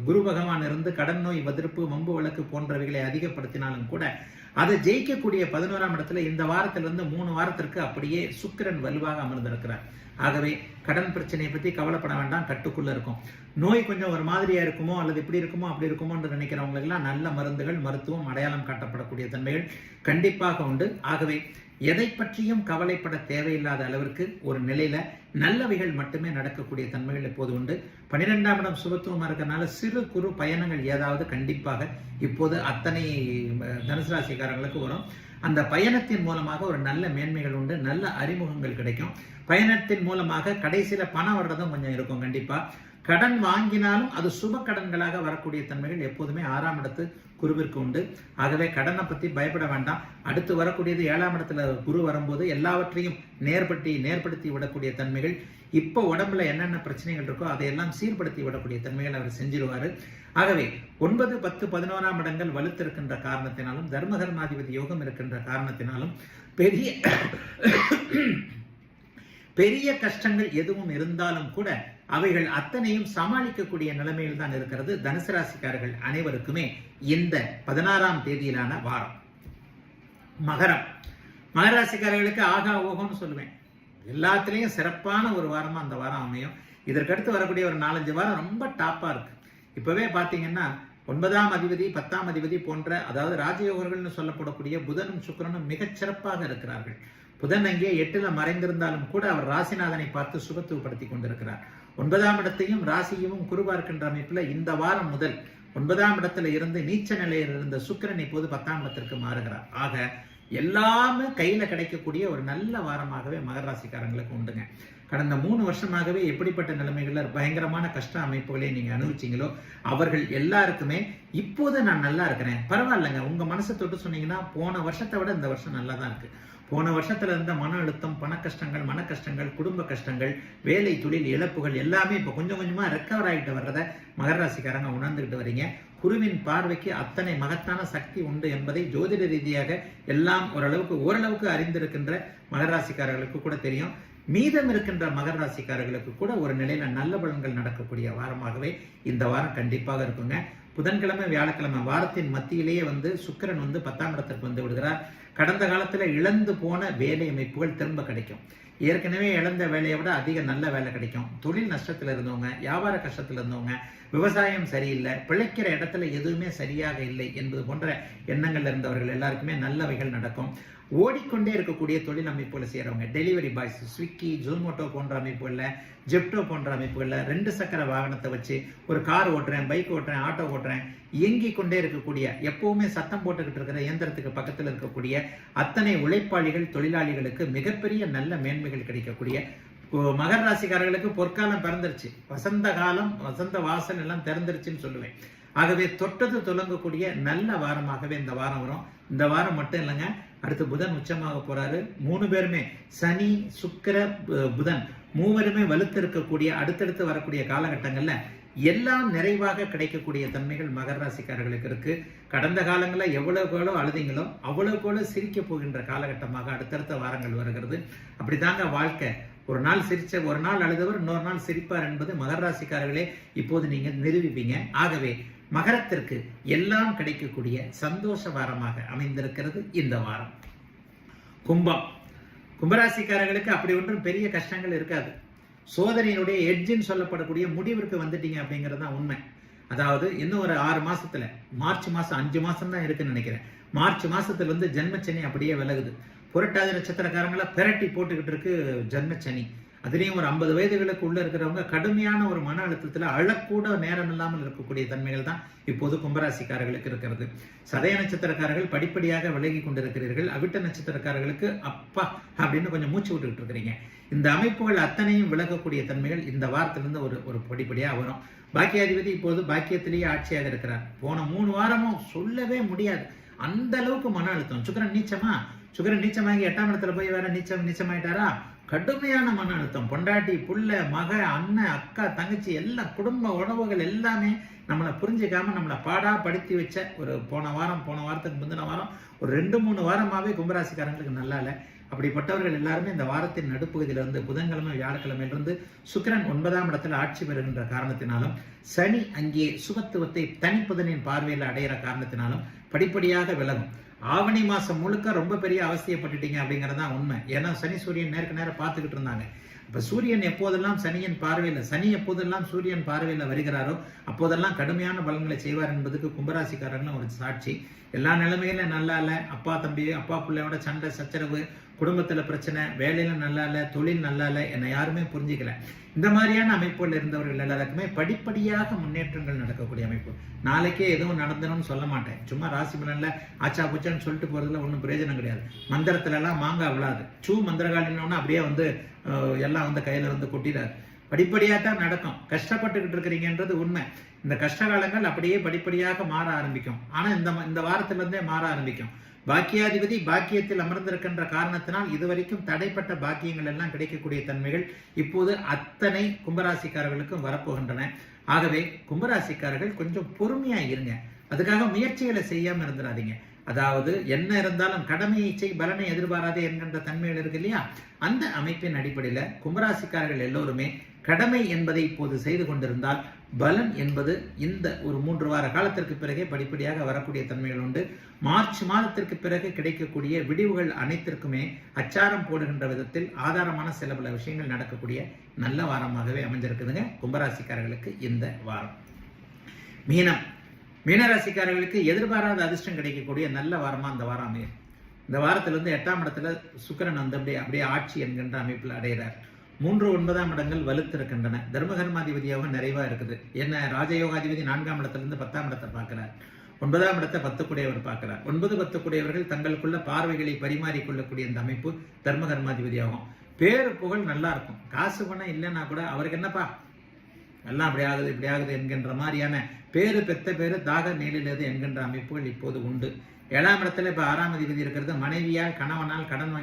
Speaker 1: குரு பகவான் இருந்து கடன் நோய் எதிர்ப்பு வம்பு வழக்கு போன்றவைகளை அதிகப்படுத்தினாலும் கூட அதை ஜெயிக்கக்கூடிய 11ஆம் இடத்துல இந்த வாரத்திலிருந்து 3 வாரத்திற்கு அப்படியே சுக்கிரன் வலுவாக அமர்ந்திருக்கிறார். ஆகவே கடன் பிரச்சனையை பத்தி கவலைப்பட வேண்டாம், கட்டுக்குள்ள இருக்கும். நோய் கொஞ்சம் ஒரு மாதிரியா இருக்குமோ அல்லது இப்படி இருக்குமோ அப்படி இருக்குமோ என்று நினைக்கிறவங்களுக்கு எல்லாம் நல்ல மருந்துகள், மருத்துவம், அடையாளம் காட்டப்படக்கூடிய தன்மைகள் கண்டிப்பாக உண்டு. ஆகவே எதை பற்றியும் கவலைப்பட தேவையில்லாத அளவிற்கு ஒரு நிலையில நல்லவைகள் மட்டுமே நடக்கக்கூடிய தன்மைகள் இப்போது உண்டு. 12ஆம் இடம் சுபத்துவமா இருக்கிறதுனால சிறு குறு பயணங்கள் ஏதாவது கண்டிப்பாக இப்போது அத்தனை தனுசு ராசிக்காரங்களுக்கு வரும். அந்த பயணத்தின் மூலமாக ஒரு நல்ல மேன்மைகள் உண்டு, நல்ல அறிமுகங்கள் கிடைக்கும். பயணத்தின் மூலமாக கடைசியில பணம் வர்றதும் கொஞ்சம் இருக்கும். கண்டிப்பா கடன் வாங்கினாலும் அது சுப கடன்களாக வரக்கூடிய தன்மைகள் எப்போதுமே 6ஆம் இடத்து குருவிற்கு உண்டு. ஆகவே கடனை பத்தி பயப்பட வேண்டாம். அடுத்து வரக்கூடியது 7ஆம் இடத்துல குரு வரும்போது எல்லாவற்றையும் நேர்படுத்தி விடக்கூடிய தன்மைகள், இப்போ உடம்புல என்னென்ன பிரச்சனைகள் இருக்கோ அதையெல்லாம் சீர்படுத்தி விடக்கூடிய தன்மைகள் அவர் செஞ்சிருவாரு. ஆகவே 9, 10, 11ஆம் இடங்கள் வலுத்திருக்கின்ற காரணத்தினாலும் தர்மகர்மாதிபதி யோகம் இருக்கின்ற காரணத்தினாலும் பெரிய கஷ்டங்கள் எதுவும் இருந்தாலும் கூட அவைகள் அத்தனையும் சமாளிக்கக்கூடிய நிலைமையில் தான் இருக்கிறது தனுசு ராசிக்காரர்கள் அனைவருக்குமே இந்த 16ஆம் தேதியிலான வாரம். மகர ராசிக்காரர்களுக்கு ஆகா ஓகோன்னு சொல்லுவேன். எல்லாத்திலையும் சிறப்பான ஒரு வாரமா அந்த வாரம் அமையும். இதற்கடுத்து வரக்கூடிய ஒரு 4-5 வாரம் ரொம்ப டாப்பா இருக்கு. இப்பவே பாத்தீங்கன்னா 9ஆம் அதிபதி 10ஆம் அதிபதி போன்ற, அதாவது ராஜயோகர்கள்னு சொல்லப்படக்கூடிய புதனும் சுக்கிரனும் மிகச் சிறப்பாக இருக்கிறார்கள். புதன் அங்கே 8ல மறைந்திருந்தாலும் கூட அவர் ராசிநாதனை பார்த்து சுபத்துவப்படுத்தி கொண்டிருக்கிறார். 9ஆம் இடத்தையும் ராசியும் குரு பார்க்கின்ற அமைப்புல இந்த வாரம் முதல் 9ஆம் இடத்துல இருந்து நீச்ச நிலையில் இருந்த சுக்கிரன் இப்போது 10ஆம் இடத்திற்கு மாறுகிறார். ஆக எல்லாமே கையில கிடைக்கக்கூடிய ஒரு நல்ல வாரமாகவே மகர ராசிக்காரங்களுக்கு உண்டுங்க. கடந்த 3 வருஷமாகவே எப்படிப்பட்ட நிலைமைகள்ல பயங்கரமான கஷ்ட அமைப்புகளை நீங்க அனுபவிச்சீங்களோ அவர்கள் எல்லாருக்குமே இப்போது நான் நல்லா இருக்கிறேன், பரவாயில்லைங்க, உங்க மனசை தொட்டு சொன்னீங்கன்னா போன வருஷத்தை விட இந்த வருஷம் நல்லா தான் இருக்கு. போன வருஷத்துல இருந்த மன அழுத்தம், பண கஷ்டங்கள், மன கஷ்டங்கள், குடும்ப கஷ்டங்கள், வேலை தொழில் இழப்புகள் எல்லாமே இப்ப கொஞ்சம் கொஞ்சமா ரெக்கவர் ஆகிட்டு வர்றத மகர ராசிக்காரங்க உணர்ந்துகிட்டு வரீங்க. குருவின் பார்வைக்கு அத்தனை மகத்தான சக்தி உண்டு என்பதை ஜோதிட ரீதியாக எல்லாம் ஓரளவுக்கு அறிந்திருக்கின்ற மகர ராசிக்காரர்களுக்கு கூட தெரியும். மீதம் இருக்கின்ற மகர ராசிக்காரர்களுக்கு கூட ஒரு நிலையில நல்ல பலன்கள் நடக்கக்கூடிய வாரமாகவே இந்த வாரம் கண்டிப்பாக இருக்குங்க. புதன்கிழமை, வியாழக்கிழமை வாரத்தின் மத்தியிலேயே சுக்கிரன் 10ஆம் இடத்திற்கு வந்து விடுகிறார். கடந்த காலத்துல இழந்து போன வேலை அமைப்புகள் திரும்ப கிடைக்கும். ஏற்கனவே இழந்த வேலையை விட அதிக நல்ல வேலை கிடைக்கும். தொழில் நஷ்டத்துல இருந்தவங்க, வியாபார கஷ்டத்துல இருந்தவங்க, விவசாயம் சரியில்லை, பிழைக்கிற இடத்துல எதுவுமே சரியாக இல்லை என்பது போன்ற எண்ணங்கள்ல இருந்தவர்கள் எல்லாருக்குமே நல்லவைகள் நடக்கும். ஓடிக்கொண்டே இருக்கக்கூடிய தொழில் அமைப்புகளை செய்யறவங்க, டெலிவரி பாய்ஸ், ஸ்விக்கி, ஜொமேட்டோ போன்ற அமைப்புகள்ல, ஜெப்டோ போன்ற அமைப்புகள்ல 2 சக்கர வாகனத்தை வச்சு ஒரு கார் ஓட்டுறேன், பைக் ஓட்டுறேன், ஆட்டோ ஓட்டுறேன், இயங்கிக் கொண்டே இருக்கக்கூடிய, எப்பவுமே சத்தம் போட்டுக்கிட்டு இருக்கிற இயந்திரத்துக்கு பக்கத்தில் இருக்கக்கூடிய அத்தனை உழைப்பாளிகள் தொழிலாளிகளுக்கு மிகப்பெரிய நல்ல மேன்மைகள் கிடைக்கக்கூடிய, மகர ராசிக்காரர்களுக்கு பொற்காலம் பிறந்துருச்சு, வசந்த காலம், வசந்த வாசல் எல்லாம் திறந்துருச்சுன்னு சொல்லுவேன். ஆகவே தொட்டது தொடங்கக்கூடிய நல்ல வாரமாகவே இந்த வாரம் வரும். இந்த வாரம் மட்டும் இல்லைங்க, அடுத்து புதன் உச்சமாக போறாரு. 3 பேருமே, சனி சுக்கிர புதன் மூவருமே வலுத்து இருக்கக்கூடிய அடுத்தடுத்து வரக்கூடிய காலகட்டங்கள்ல எல்லாம் நிறைவாக கிடைக்கக்கூடிய தன்மைகள் மகர ராசிக்காரர்களுக்கு இருக்கு. கடந்த காலங்களில் எவ்வளவுக்கோ அழுதிங்களோ அவ்வளவுக்கோ சிரிக்க போகின்ற காலகட்டமாக அடுத்தடுத்த வாரங்கள் வருகிறது. அப்படித்தாங்க வாழ்க்கை. ஒரு நாள் சிரிச்ச, ஒரு நாள் அழுதவர் இன்னொரு நாள் சிரிப்பார் என்பது மகர ராசிக்காரர்களே இப்போது நீங்க நிரூபிப்பீங்க. ஆகவே மகரத்திற்கு எல்லாம் கிடைக்கக்கூடிய சந்தோஷ வாரமாக அமைந்திருக்கிறது இந்த வாரம். கும்பம், கும்பராசிக்காரர்களுக்கு அப்படி ஒன்றும் பெரிய கஷ்டங்கள் இருக்காது. சோதனையினுடைய எட்ஜின்னு சொல்லப்படக்கூடிய முடிவிற்கு வந்துட்டீங்க அப்படிங்கிறது தான் உண்மை. அதாவது இன்னும் ஒரு 6 மாசத்துல, மார்ச் மாசம் 5 மாசம் தான் இருக்குன்னு நினைக்கிறேன். மார்ச் மாசத்துல இருந்து ஜென்மச்சனி அப்படியே விலகுது. புரட்டாதி நட்சத்திரக்காரங்களை பிரட்டி போட்டுக்கிட்டு இருக்கு ஜென்மச்சனி. அதுலேயும் ஒரு 50 வயதுகளுக்கு உள்ள இருக்கிறவங்க கடுமையான ஒரு மன அழுத்தத்தில் அழக்கூட நேரம் இல்லாமல் இருக்கக்கூடிய தன்மைகள் தான் இப்போது கும்பராசிக்காரர்களுக்கு இருக்கிறது. சதய நட்சத்திரக்காரர்கள் படிப்படியாக விலகி கொண்டிருக்கிறீர்கள். அவிட்ட நட்சத்திரக்காரர்களுக்கு அப்பா அப்படின்னு கொஞ்சம் மூச்சு விட்டுக்கிட்டு இருக்கிறீங்க. இந்த அமைப்புகள் அத்தனையும் விலகக்கூடிய தன்மைகள் இந்த வாரத்திலிருந்து ஒரு படிப்படியாக வரும். பாக்கியாதிபதி இப்போது பாக்கியத்திலேயே ஆட்சியாக இருக்கிறார். போன 3 வாரமும் சொல்லவே முடியாது, அந்த அளவுக்கு மன அழுத்தம். சுக்கிரன் நீச்சமாகி 8ஆம் இடத்துல போய் வேற நீச்சமாயிட்டாரா? கடுமையான மன அழுத்தம். பொண்டாட்டி, புள்ள, மக, அண்ணன், அக்கா, தங்கச்சி எல்லாம் குடும்ப உறவுகள் எல்லாமே நம்மளை புரிஞ்சுக்காம நம்மளை பாடா படுத்தி வச்ச ஒரு போன வாரத்துக்கு முந்தின வாரம் ஒரு 2-3 வாரமாவே கும்பராசிக்காரங்களுக்கு நல்லா இல்லை. அப்படிப்பட்டவர்கள் எல்லாருமே இந்த வாரத்தின் நடுப்பகுதியிலிருந்து புதன்கிழமை வியாழக்கிழமையிலிருந்து சுக்கிரன் 9ஆம் இடத்துல ஆட்சி பெறுகின்ற காரணத்தினாலும், சனி அங்கே சுபத்துவத்தை தனிப்புதனின் பார்வையில் அடையிற காரணத்தினாலும் படிப்படியாக விலகும். ஆவணி மாசம் முழுக்க ரொம்ப பெரிய அவசியப்பட்டுட்டீங்க அப்படிங்கிறது தான் உண்மை. ஏன்னா சனி சூரியன் நேருக்கு நேரம் பார்த்துக்கிட்டு இருந்தாங்க. இப்ப சூரியன் எப்போதெல்லாம் சனியின் பார்வையில், சனி எப்போதெல்லாம் சூரியன் பார்வையில் வருகிறாரோ அப்போதெல்லாம் கடுமையான பலன்களை செய்வார் என்பதுக்கு கும்பராசிக்காரர்களும் ஒரு சாட்சி. எல்லா நிலைமையிலும் நல்லா இல்லை, அப்பா தம்பி, அப்பா பிள்ளையோட சண்டை சச்சரவு, குடும்பத்துல பிரச்சனை, வேலையில நல்லா இல்லை, தொழில் நல்லா இல்லை, என்னை யாருமே புரிஞ்சுக்கல. இந்த மாதிரியான அமைப்புகள் இருந்தவர்கள் எல்லாருக்குமே படிப்படியாக முன்னேற்றங்கள் நடக்கக்கூடிய அமைப்பு. நாளைக்கே எதுவும் நடந்தணும்னு சொல்ல மாட்டேன். சும்மா ராசி பலன்ல ஆச்சா பூச்சான்னு சொல்லிட்டு போறதுல ஒன்றும் பிரயோஜனம் கிடையாது. மந்திரத்துல எல்லாம் மாங்காய் விழாது. மந்திரகாலின்னு அப்படியே எல்லாம் கையில கொட்டிடாது. படிப்படியாக தான் நடக்கும். கஷ்டப்பட்டுக்கிட்டு இருக்கிறீங்கன்றது உண்மை. இந்த கஷ்ட காலங்கள் அப்படியே படிப்படியாக மாற ஆரம்பிக்கும். ஆனா இந்த வாரத்திலிருந்தே மாற ஆரம்பிக்கும். பாக்கியாதிபதி பாக்கியத்தில் அமர்ந்திருக்கின்ற காரணத்தினால் இதுவரைக்கும் தடைப்பட்ட பாக்கியங்கள் எல்லாம் கிடைக்கக்கூடிய தன்மைகள் இப்போது அத்தனை கும்பராசிக்காரர்களுக்கும் வரப்போகின்றன. ஆகவே கும்பராசிக்காரர்கள் கொஞ்சம் பொறுமையா இருங்க. அதுக்காக முயற்சிகளை செய்யாம இருந்துடாதீங்க. அதாவது என்ன இருந்தாலும் கடமையை செய் பலனை எதிர்பாராதே என்கின்ற தன்மைகள் இருக்கு இல்லையா, அந்த அமைப்பின் அடிப்படையில கும்பராசிக்காரர்கள் எல்லோருமே கடமை என்பதை இப்போது செய்து கொண்டிருந்தால் பலன் என்பது இந்த ஒரு 3 வார காலத்திற்கு பிறகே படிப்படியாக வரக்கூடிய தன்மைகள் உண்டு. மார்ச் மாதத்திற்கு பிறகு கிடைக்கக்கூடிய விடிவுகள் அனைத்திற்குமே அச்சாரம் போடுகின்ற விதத்தில் ஆதாரமான சில பல விஷயங்கள் நடக்கக்கூடிய நல்ல வாரமாகவே அமைஞ்சிருக்குதுங்க கும்பராசிக்காரர்களுக்கு இந்த வாரம். மீனராசிக்காரர்களுக்கு எதிர்பாராத அதிர்ஷ்டம் கிடைக்கக்கூடிய நல்ல வாரமா இந்த வாரம் அமையும். இந்த வாரத்திலிருந்து 8ஆம் இடத்துல சுக்கிரன் அப்படியே ஆட்சி என்கின்ற அமைப்பில் அடைகிறார். 3, 9ஆம் இடங்கள் வலுத்திருக்கின்றன. தர்மகர்மாதிபதியாக நிறைவா இருக்குது. என்ன ராஜயோகாதிபதி 4ஆம் இடத்திலிருந்து 10ஆம் இடத்தை பார்க்கிறார். 9ஆம் இடத்தை 10 கூடையவர் பார்க்கிறார். 9, 10 கூடையவர்கள் தங்களுக்குள்ள பார்வைகளை பரிமாறிக்கொள்ளக்கூடிய இந்த அமைப்பு தர்மகர்மாதிபதியாகும். பேரு புகழ் நல்லா இருக்கும். காசு பணம் இல்லைன்னா கூட அவருக்கு என்னப்பா எல்லாம் அப்படி ஆகுது இப்படி ஆகுது என்கின்ற மாதிரியான பேரு பெத்த பேரு தாக நீளிலது என்கின்ற அமைப்புகள் இப்போது உண்டு. 7ஆம் இடத்துல இப்ப 6ஆம் அதிபதி இருக்கிறது. மனைவியால் கணவனால் கடன்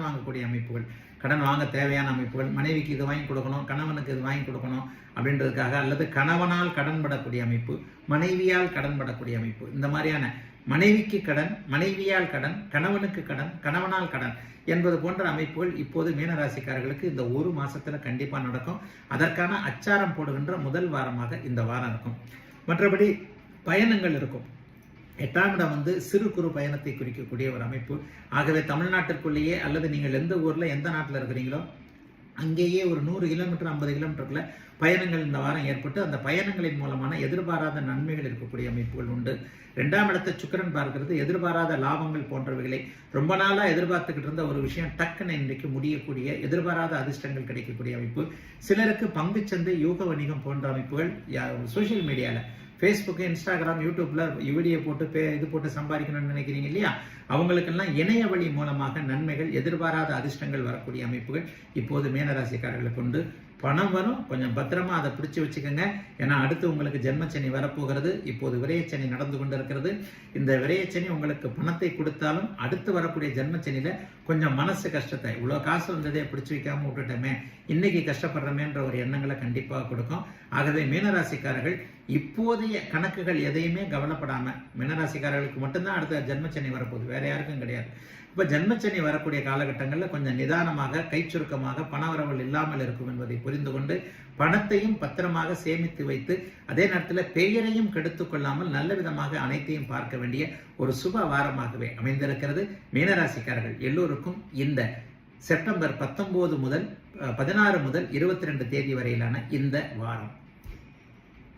Speaker 1: வாங்கக்கூடிய அமைப்புகள், கடன் வாங்க தேவையான அமைப்புகள், மனைவிக்கு இது வாங்கி கொடுக்கணும், கணவனுக்கு இது வாங்கி கொடுக்கணும் அப்படின்றதுக்காக, அல்லது கணவனால் கடன் படக்கூடிய அமைப்பு, மனைவியால் கடன் படக்கூடிய அமைப்பு, இந்த மாதிரியான மனைவிக்கு கடன், மனைவியால் கடன், கணவனுக்கு கடன், கணவனால் கடன் என்பது போன்ற அமைப்புகள் இப்போது மீனராசிக்காரர்களுக்கு இந்த 1 மாசத்துல கண்டிப்பா நடக்கும். அதற்கான அச்சாரம் போடுகின்ற முதல் வாரமாக இந்த வாரம் இருக்கும். மற்றபடி பயணங்கள் இருக்கும். 8ஆம் இடம் சிறு குறு பயணத்தை குறிக்கக்கூடிய ஒரு அமைப்பு. ஆகவே தமிழ்நாட்டிற்குள்ளேயே அல்லது நீங்கள் எந்த ஊர்ல எந்த நாட்டில் இருக்கிறீங்களோ அங்கேயே ஒரு 100 கிலோமீட்டர் 50 கிலோமீட்டருக்குள்ள பயணங்கள் இந்த வாரம் ஏற்பட்டு அந்த பயணங்களின் மூலமான எதிர்பாராத நன்மைகள் இருக்கக்கூடிய அமைப்புகள் உண்டு. 2ஆம் இடத்தை சுக்கிரன் பார்க்கிறது. எதிர்பாராத லாபங்கள் போன்றவைகளை ரொம்ப நாளா எதிர்பார்த்துக்கிட்டு இருந்த ஒரு விஷயம் டக்குன்னு இன்றைக்கு முடியக்கூடிய எதிர்பாராத அதிர்ஷ்டங்கள் கிடைக்கக்கூடிய அமைப்பு. சிலருக்கு பங்குச்சந்தை, யூக வணிகம் போன்ற அமைப்புகள் சோசியல் மீடியால ஃபேஸ்புக், இன்ஸ்டாகிராம், யூடியூப்ல வீடியோ போட்டு இது போட்டு சம்பாதிக்கணும்னு நினைக்கிறீங்க இல்லையா, அவங்களுக்கெல்லாம் இணைய வழி மூலமாக நன்மைகள், எதிர்பாராத அதிர்ஷ்டங்கள் வரக்கூடிய அமைப்புகள் இப்போது மீனராசிக்காரர்களுக்கு உண்டு. பணம் வரும், கொஞ்சம் பத்திரமா அதை பிடிச்சு வச்சுக்கோங்க. ஏன்னா அடுத்து உங்களுக்கு ஜென்மச்சனி வரப்போகிறது. இப்போது விரயச்சனி நடந்து கொண்டிருக்கிறது. இந்த விரயச்சனி உங்களுக்கு பணத்தை கொடுத்தாலும் அடுத்து வரக்கூடிய ஜென்மச்சனியில கொஞ்சம் மனசு கஷ்டத்தை, இவ்வளவு காசு வந்ததே பிடிச்சு வைக்காம விட்டுட்டோமே, இன்னைக்கு கஷ்டப்படுறமேன்ற ஒரு எண்ணங்களை கண்டிப்பாக கொடுக்கும். ஆகவே மீனராசிக்காரர்கள் இப்போதைய கணக்குகள் எதையுமே கவலைப்படாம, மீனராசிக்காரர்களுக்கு மட்டும்தான் அடுத்த ஜென்மச்சனி வரப்போகுது, வேற யாருக்கும் கிடையாது. இப்ப ஜென்மச்சனி வரக்கூடிய காலகட்டங்களில் கொஞ்சம் நிதானமாக, கை சுருக்கமாக, பணவரவல் இல்லாமல் இருக்கும் என்பதை புரிந்து கொண்டு பணத்தையும் பத்திரமாக சேமித்து வைத்து, அதே நேரத்தில் பெயரையும் கெடுத்துக் கொள்ளாமல் நல்ல விதமாக அனைத்தையும் பார்க்க வேண்டிய ஒரு சுப வாரமாகவே அமைந்திருக்கிறது. மீனராசிக்காரர்கள் எல்லோருக்கும் இந்த செப்டம்பர் 19 முதல் 16 முதல் 22 தேதி வரையிலான இந்த வாரம்